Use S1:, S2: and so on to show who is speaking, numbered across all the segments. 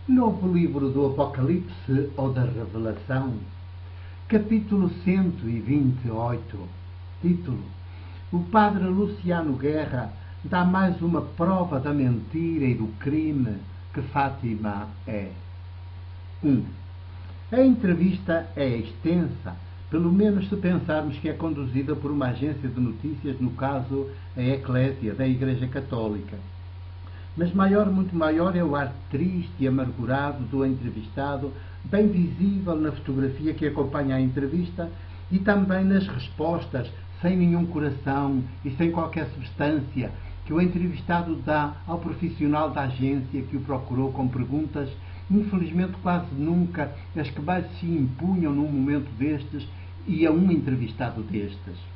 S1: Novo livro do Apocalipse ou da Revelação, capítulo 128, título: O padre Luciano Guerra dá mais uma prova da mentira e do crime que Fátima é. 1. A entrevista é extensa, pelo menos se pensarmos que é conduzida por uma agência de notícias, no caso a Eclésia, da Igreja Católica. Mas muito maior é o ar triste e amargurado do entrevistado, bem visível na fotografia que acompanha a entrevista e também nas respostas, sem nenhum coração e sem qualquer substância, que o entrevistado dá ao profissional da agência que o procurou com perguntas, infelizmente quase nunca as que mais se impunham num momento destes e a um entrevistado destes.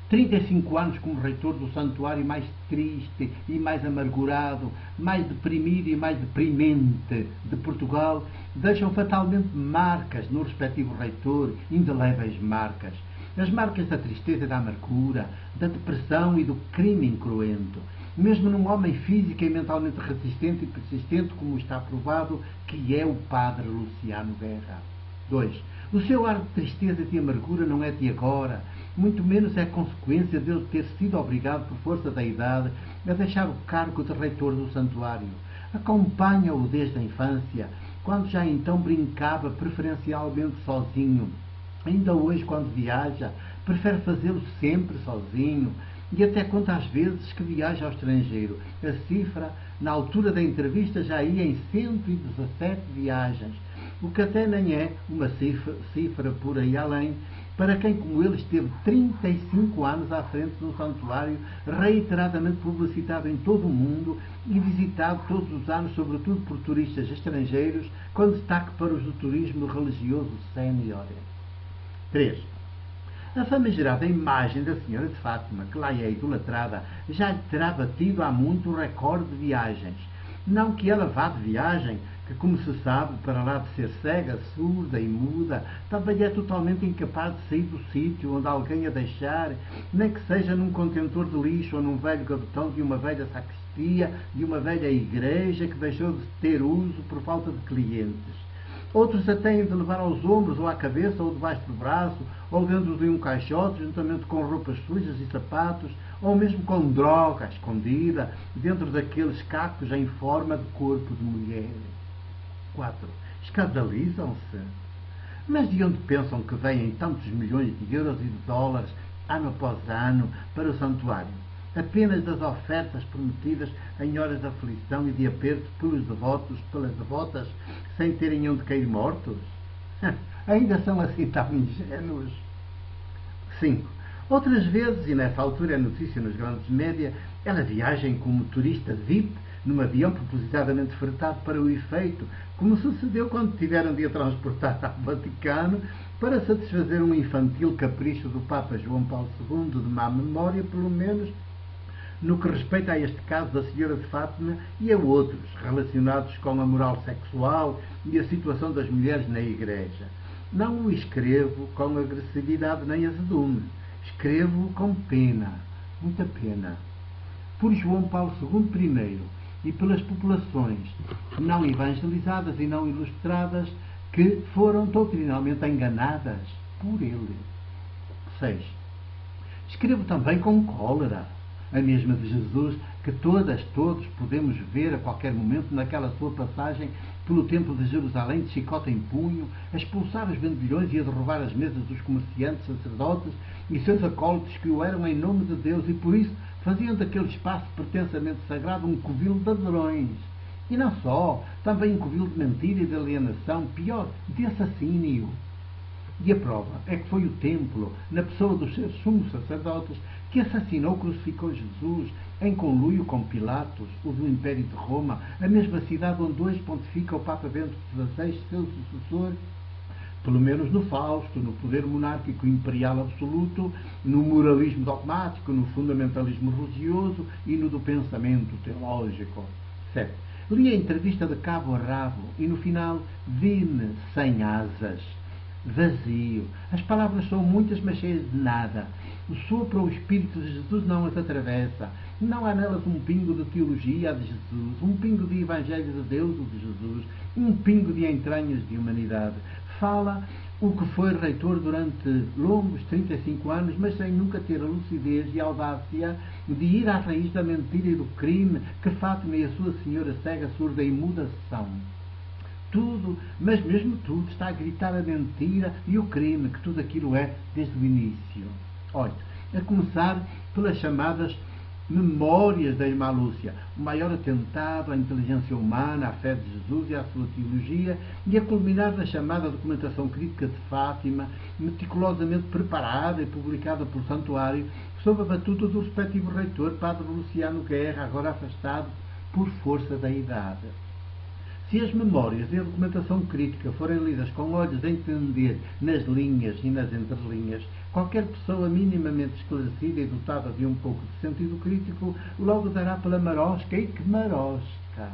S1: 35 anos como reitor do santuário mais triste e mais amargurado, mais deprimido e mais deprimente de Portugal, deixam fatalmente marcas no respectivo reitor, indeléveis marcas. As marcas da tristeza e da amargura, da depressão e do crime incruento. Mesmo num homem física e mentalmente resistente e persistente, como está provado que é o padre Luciano Guerra. 2. O seu ar de tristeza e de amargura não é de agora, muito menos é consequência dele ter sido obrigado, por força da idade, a deixar o cargo de reitor do santuário. Acompanha-o desde a infância, quando já então brincava preferencialmente sozinho. Ainda hoje, quando viaja, prefere fazê-lo sempre sozinho, e até conta às vezes que viaja ao estrangeiro. A cifra, na altura da entrevista, já ia em 117 viagens, o que até nem é uma cifra por aí além, para quem como ele esteve 35 anos à frente de um santuário reiteradamente publicitado em todo o mundo e visitado todos os anos, sobretudo por turistas estrangeiros, com destaque para os do turismo religioso sénior. 3. A famigerada imagem da Senhora de Fátima, que lá é idolatrada, já lhe terá batido há muito o recorde de viagens. Não que ela vá de viagem, que, como se sabe, para lá de ser cega, surda e muda, também é totalmente incapaz de sair do sítio onde alguém a deixar, nem que seja num contentor de lixo ou num velho gabetão de uma velha sacristia, de uma velha igreja que deixou de ter uso por falta de clientes. Outros a têm de levar aos ombros, ou à cabeça, ou debaixo do braço, ou dentro de um caixote, juntamente com roupas sujas e sapatos, ou mesmo com droga escondida, dentro daqueles cacos em forma de corpo de mulher. 4. Escandalizam-se. Mas de onde pensam que vêm tantos milhões de euros e de dólares, ano após ano, para o santuário? Apenas das ofertas prometidas em horas de aflição e de aperto pelos devotos, pelas devotas, sem terem onde cair mortos? Ainda são assim tão ingênuos? 5. Outras vezes, e nessa altura é notícia nos grandes média, ela viaja como turista VIP num avião propositadamente fretado para o efeito, como sucedeu quando tiveram de a transportar ao Vaticano para satisfazer um infantil capricho do Papa João Paulo II, de má memória, pelo menos, no que respeita a este caso da Senhora de Fátima e a outros relacionados com a moral sexual e a situação das mulheres na Igreja. Não o escrevo com agressividade nem azedume. Escrevo com pena, muita pena. Por João Paulo II primeiro e pelas populações não evangelizadas e não ilustradas que foram doutrinalmente enganadas por ele. 6. Escrevo também com cólera, a mesma de Jesus, que todos podemos ver a qualquer momento naquela sua passagem pelo Templo de Jerusalém, de chicote em punho, a expulsar os vendilhões e a derrubar as mesas dos comerciantes, sacerdotes e seus acólitos que o eram em nome de Deus e por isso faziam daquele espaço pretensamente sagrado um covil de ladrões. E não só, também um covil de mentira e de alienação, pior, de assassínio. E a prova é que foi o templo, na pessoa dos seus sumos sacerdotes, que assassinou, crucificou Jesus em conluio com Pilatos, o do Império de Roma, a mesma cidade onde hoje pontifica o Papa Bento XVI, seu sucessor, pelo menos no Fausto, no poder monárquico imperial absoluto, no moralismo dogmático, no fundamentalismo religioso e no do pensamento teológico. 7. Li a entrevista de cabo a rabo e no final vi-me sem asas. vazio. As palavras são muitas, mas cheias de nada. O sopro ou o Espírito de Jesus não as atravessa. Não há nelas um pingo de teologia de Jesus, um pingo de Evangelho de Deus ou de Jesus, um pingo de entranhas de humanidade. Fala o que foi reitor durante longos 35 anos, mas sem nunca ter a lucidez e a audácia de ir à raiz da mentira e do crime que Fátima e a sua senhora cega, surda e muda são. Tudo, mas mesmo tudo, está a gritar a mentira e o crime, que tudo aquilo é desde o início. Olha, a começar pelas chamadas Memórias da Irmã Lúcia, o maior atentado à inteligência humana, à fé de Jesus e à sua teologia, e a culminar na chamada documentação crítica de Fátima, meticulosamente preparada e publicada pelo Santuário, sob a batuta do respectivo reitor, Padre Luciano Guerra, agora afastado por força da idade. Se as memórias e a documentação crítica forem lidas com olhos de entender nas linhas e nas entrelinhas, qualquer pessoa minimamente esclarecida e dotada de um pouco de sentido crítico logo dará pela marosca, e que marosca!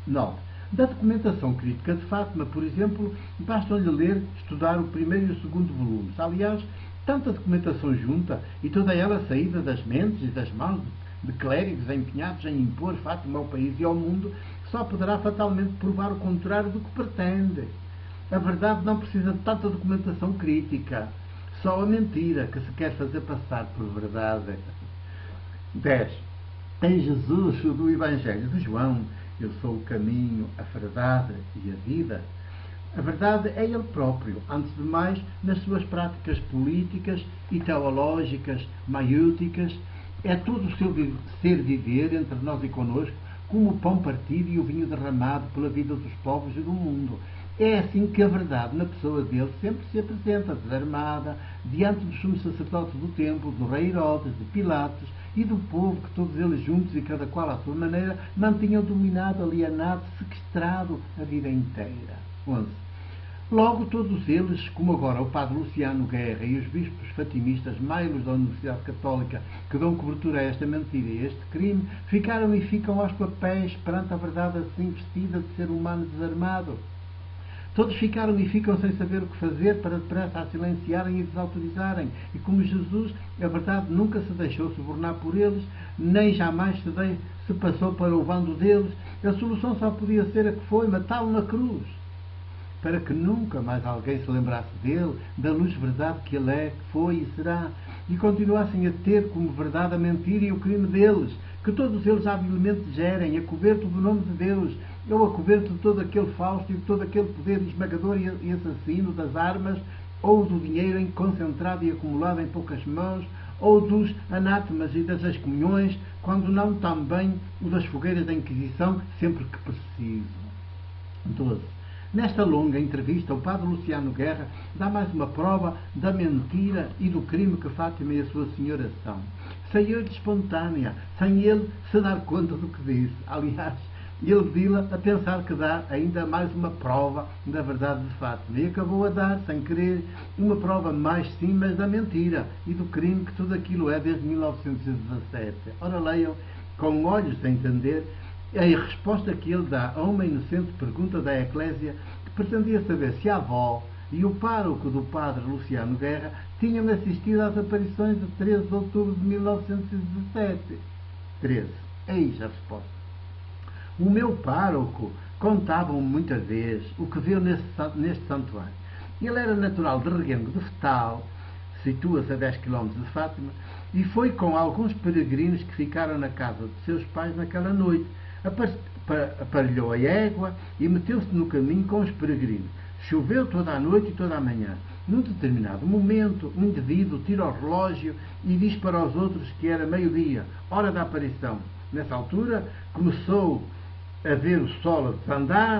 S1: 9. Da documentação crítica de Fátima, por exemplo, basta-lhe ler, estudar o primeiro e o segundo volumes. Aliás, tanta documentação junta e toda ela saída das mentes e das mãos de clérigos empenhados em impor Fátima ao país e ao mundo, só poderá fatalmente provar o contrário do que pretende. A verdade não precisa de tanta documentação crítica. Só a mentira que se quer fazer passar por verdade. 10. Em Jesus, do Evangelho de João, eu sou o caminho, a verdade e a vida. A verdade é Ele próprio, antes de mais, nas suas práticas políticas e teológicas, maiúticas. É todo o seu ser viver entre nós e connosco, como o pão partido e o vinho derramado pela vida dos povos e do mundo. É assim que a verdade, na pessoa dele, sempre se apresenta desarmada, diante dos sumos sacerdotes do templo, do rei Herodes, de Pilatos e do povo que todos eles juntos e cada qual à sua maneira mantinham dominado, alienado, sequestrado a vida inteira. 11. Logo todos eles, como agora o padre Luciano Guerra e os bispos fatimistas mailos da Universidade Católica que dão cobertura a esta mentira e a este crime, ficaram e ficam aos papéis perante a verdade assim vestida de ser humano desarmado. Todos ficaram e ficam sem saber o que fazer para depressa a silenciarem e desautorizarem. E como Jesus, a verdade nunca se deixou subornar por eles, nem jamais se passou para o bando deles, a solução só podia ser a que foi, matá-lo na cruz, para que nunca mais alguém se lembrasse dele, da luz verdade que ele é, que foi e será, e continuassem a ter como verdade a mentira e o crime deles, que todos eles habilmente gerem, a coberto do nome de Deus, ou a coberto de todo aquele Fausto e de todo aquele poder esmagador e assassino das armas, ou do dinheiro concentrado e acumulado em poucas mãos, ou dos anátemas e das excomunhões, quando não também o das fogueiras da Inquisição, sempre que preciso. 12. Nesta longa entrevista, o padre Luciano Guerra dá mais uma prova da mentira e do crime que Fátima e a sua senhora são. Saiu-lhe espontânea, sem ele se dar conta do que disse. Aliás, ele dila a pensar que dá ainda mais uma prova da verdade de Fátima. E acabou a dar, sem querer, uma prova mais sim, mas da mentira e do crime que tudo aquilo é desde 1917. Ora, leiam, com olhos a entender, a resposta que ele dá a uma inocente pergunta da Eclésia que pretendia saber se a avó e o pároco do padre Luciano Guerra tinham assistido às aparições de 13 de outubro de 1917. 13. Eis a resposta. O meu pároco contava-me muita vez o que viu neste santuário. Ele era natural de Reguengo de Fetal, situa-se a 10 km de Fátima, e foi com alguns peregrinos que ficaram na casa de seus pais naquela noite. Aparelhou a égua e meteu-se no caminho com os peregrinos. Choveu toda a noite e toda a manhã. Num determinado momento, um indivíduo tira o relógio e diz para os outros que era meio-dia, hora da aparição. Nessa altura, começou a ver o sol a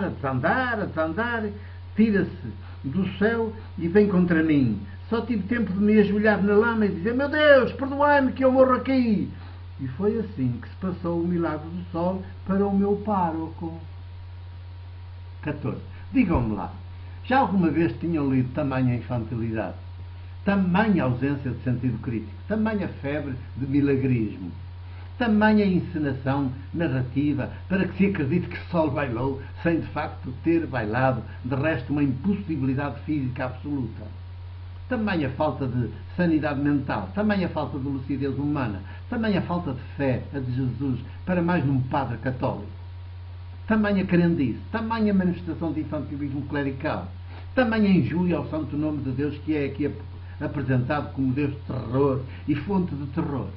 S1: desandar, tira-se do céu e vem contra mim. Só tive tempo de me ajoelhar na lama e dizer: meu Deus, perdoai-me que eu morro aqui. E foi assim que se passou o milagre do sol para o meu pároco. 14. Digam-me lá, já alguma vez tinham lido tamanha infantilidade, tamanha ausência de sentido crítico, tamanha febre de milagrismo, tamanha encenação narrativa para que se acredite que Sol bailou sem de facto ter bailado, de resto uma impossibilidade física absoluta. Tamanha falta de sanidade mental, tamanha falta de lucidez humana, tamanha falta de fé a de Jesus para mais num padre católico. Tamanha crendice, tamanha manifestação de infantilismo clerical, tamanha injúria ao santo nome de Deus que é aqui apresentado como Deus de terror e fonte de terror.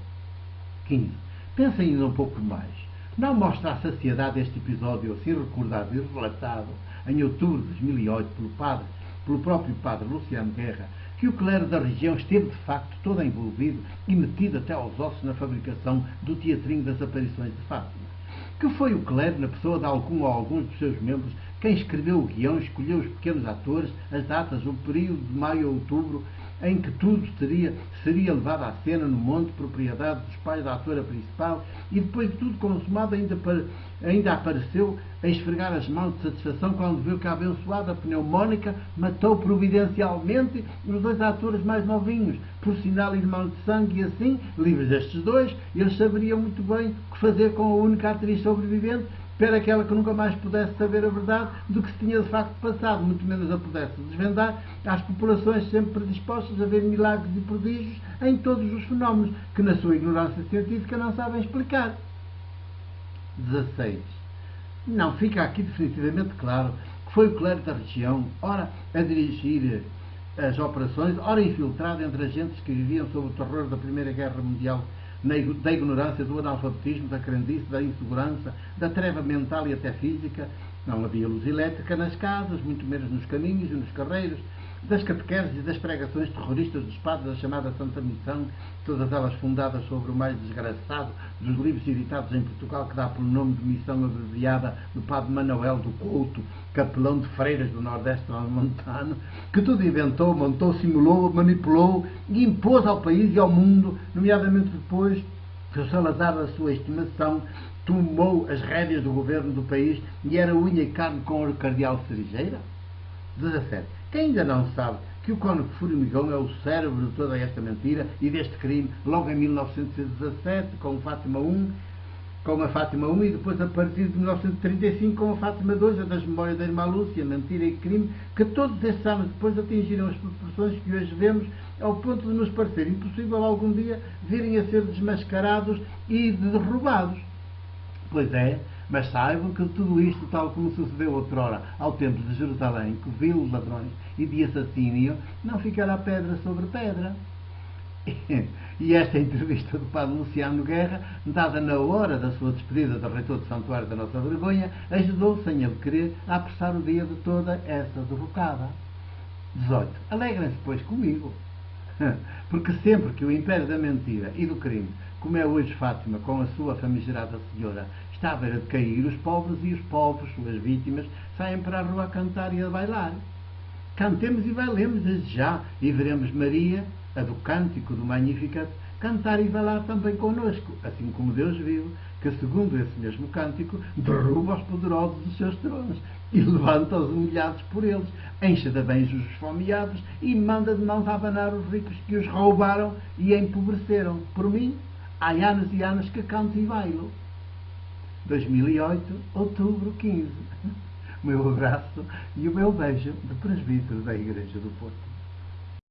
S1: 15. Pensem ainda um pouco mais. Não mostra a saciedade este episódio assim recordado e relatado em outubro de 2008 pelo próprio padre Luciano Guerra, que o clero da região esteve de facto todo envolvido e metido até aos ossos na fabricação do teatrinho das aparições de Fátima. Que foi o clero, na pessoa de algum ou alguns dos seus membros, quem escreveu o guião, escolheu os pequenos atores, as datas, o período de maio a outubro, em que tudo seria levado à cena no monte, propriedade dos pais da atora principal, e depois de tudo consumado ainda apareceu a esfregar as mãos de satisfação quando viu que a abençoada pneumónica matou providencialmente os dois atores mais novinhos, por sinal irmão de sangue, e assim, livres destes dois, eles saberiam muito bem o que fazer com a única atriz sobrevivente, para aquela que nunca mais pudesse saber a verdade do que se tinha de facto passado, muito menos a pudesse desvendar às populações sempre predispostas a ver milagres e prodígios em todos os fenómenos que na sua ignorância científica não sabem explicar. 16. Não fica aqui definitivamente claro que foi o clero da região, ora a dirigir as operações, ora infiltrado entre agentes que viviam sob o terror da Primeira Guerra Mundial, da ignorância, do analfabetismo, da crendice, da insegurança, da treva mental e até física. Não havia luz elétrica nas casas, muito menos nos caminhos e nos carreiros, das catequeses e das pregações terroristas dos padres da chamada Santa Missão, todas elas fundadas sobre o mais desgraçado dos livros editados em Portugal, que dá pelo nome de missão abreviada do padre Manuel do Couto, capelão de freiras do Nordeste transmontano, que tudo inventou, montou, simulou, manipulou e impôs ao país e ao mundo, nomeadamente depois que o Salazar, da sua estimação, tomou as rédeas do governo do país e era unha e carne com o cardeal Cerejeira. 17. Quem ainda não sabe que o Cónigo Formigão é o cérebro de toda esta mentira e deste crime, logo em 1917, com a Fátima I, e depois a partir de 1935 com a Fátima II, a das memórias da irmã Lúcia, mentira e crime, que todos estes anos depois atingiram as proporções que hoje vemos, ao ponto de nos parecer impossível algum dia virem a ser desmascarados e derrubados. Pois é, mas saibam que tudo isto, tal como sucedeu outrora ao templo de Jerusalém, que viu ladrões e de assassínio, não ficará pedra sobre pedra. E esta entrevista do padre Luciano Guerra, dada na hora da sua despedida do reitor do Santuário da Nossa Vergonha, ajudou, sem ele querer, a apressar o dia de toda essa derrocada. 18. Alegrem-se, pois, comigo. Porque sempre que o império da mentira e do crime, como é hoje Fátima com a sua famigerada senhora, está à beira de cair, os pobres e os povos, suas vítimas, saem para a rua a cantar e a bailar. Cantemos e bailemos desde já, e veremos Maria, a do cântico do Magnificat, cantar e bailar também connosco, assim como Deus viu, que segundo esse mesmo cântico, derruba os poderosos dos seus tronos e levanta os humilhados por eles, enche de bens os esfomeados e manda de mãos a abanar os ricos que os roubaram e empobreceram. Por mim, há anos e anos que canto e bailo. 2008, outubro 15. O meu abraço e o meu beijo de presbítero da Igreja do Porto.